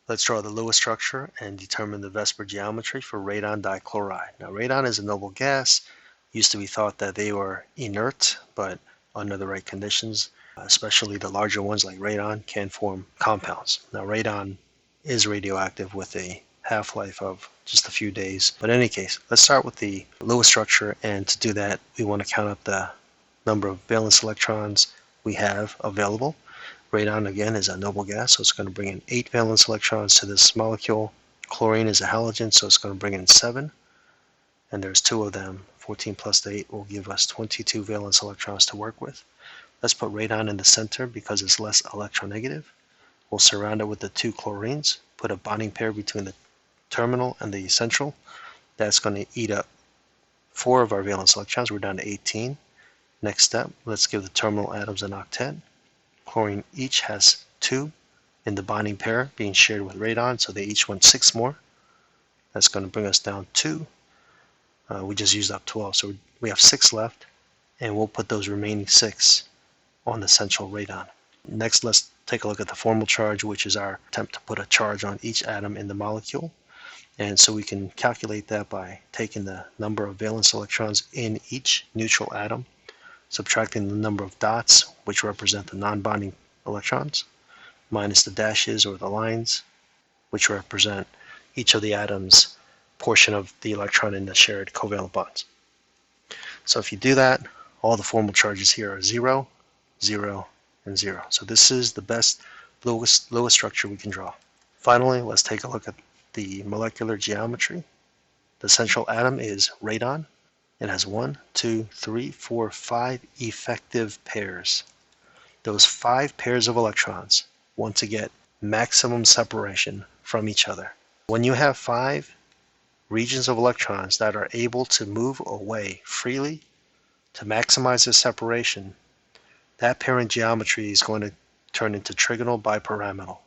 Let's draw the Lewis structure and determine the VSEPR geometry for radon dichloride. Now, radon is a noble gas. Used to be thought that they were inert, but under the right conditions, especially the larger ones like radon, can form compounds. Now, radon is radioactive with a half-life of just a few days. But in any case, let's start with the Lewis structure, and to do that, we want to count up the number of valence electrons we have available. Radon, again, is a noble gas, so it's going to bring in 8 valence electrons to this molecule. Chlorine is a halogen, so it's going to bring in 7. And there's 2 of them. 14 plus 8 will give us 22 valence electrons to work with. Let's put radon in the center because it's less electronegative. We'll surround it with the 2 chlorines, put a bonding pair between the terminal and the central. That's going to eat up 4 of our valence electrons. We're down to 18. Next step, let's give the terminal atoms an octet. Chlorine each has 2 in the bonding pair being shared with radon, so they each want 6 more. That's going to bring us down 2. We just used up 12, so we have 6 left, and we'll put those remaining 6 on the central radon. Next, let's take a look at the formal charge, which is our attempt to put a charge on each atom in the molecule. And so we can calculate that by taking the number of valence electrons in each neutral atom, subtracting the number of dots, which represent the non-bonding electrons, minus the dashes or the lines, which represent each of the atoms' portion of the electron in the shared covalent bonds. So if you do that, all the formal charges here are 0, 0, and 0. So this is the best Lewis structure we can draw. Finally, let's take a look at the molecular geometry. The central atom is radon. It has 1, 2, 3, 4, 5 effective pairs. Those 5 pairs of electrons want to get maximum separation from each other. When you have 5 regions of electrons that are able to move away freely to maximize their separation, that parent geometry is going to turn into trigonal bipyramidal.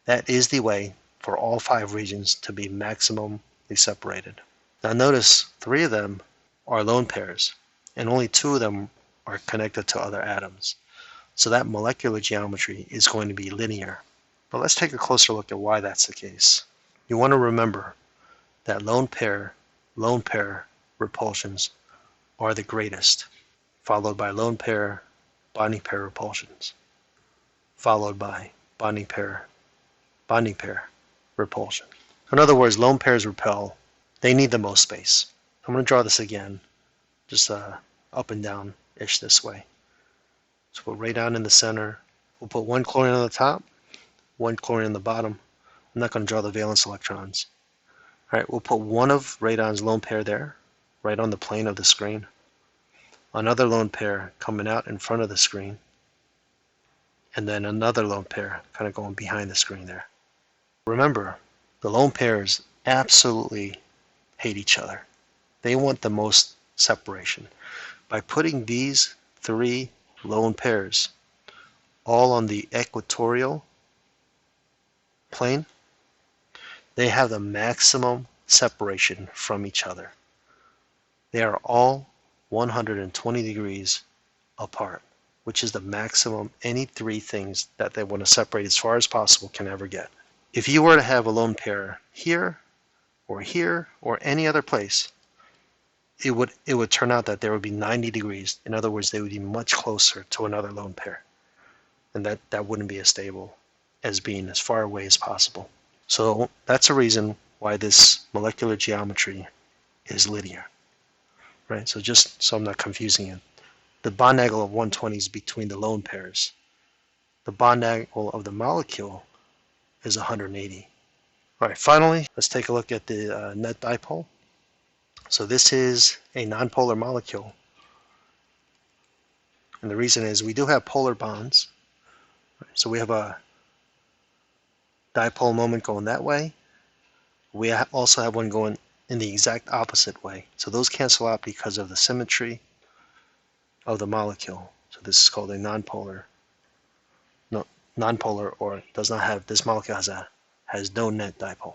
That is the way for all 5 regions to be maximally separated. Now notice 3 of them are lone pairs, and only 2 of them are connected to other atoms. So that molecular geometry is going to be linear. But let's take a closer look at why that's the case. You want to remember that lone pair repulsions are the greatest, followed by lone pair bonding pair repulsions, followed by bonding pair repulsion. In other words, lone pairs repel. They need the most space. I'm going to draw this again, just up and down-ish this way. So we'll radon in the center. We'll put 1 chlorine on the top, 1 chlorine on the bottom. I'm not going to draw the valence electrons. All right, we'll put 1 of radon's lone pair there, right on the plane of the screen. Another lone pair coming out in front of the screen. And then another lone pair kind of going behind the screen there. Remember, the lone pairs absolutely hate each other. They want the most separation. By putting these 3 lone pairs all on the equatorial plane, they have the maximum separation from each other. They are all 120 degrees apart, which is the maximum any 3 things that they want to separate as far as possible can ever get. If you were to have a lone pair here, or any other place, it would turn out that there would be 90 degrees. In other words, they would be much closer to another lone pair. And that wouldn't be as stable as being as far away as possible. So that's a reason why this molecular geometry is linear. Right? So just so I'm not confusing you, the bond angle of 120 is between the lone pairs. The bond angle of the molecule is 180. All right, finally, let's take a look at the net dipole. So this is a nonpolar molecule. And the reason is we do have polar bonds. So we have a dipole moment going that way. We also have one going in the exact opposite way. So those cancel out because of the symmetry of the molecule. So this is called a nonpolar, or does not have, this molecule has no net dipole.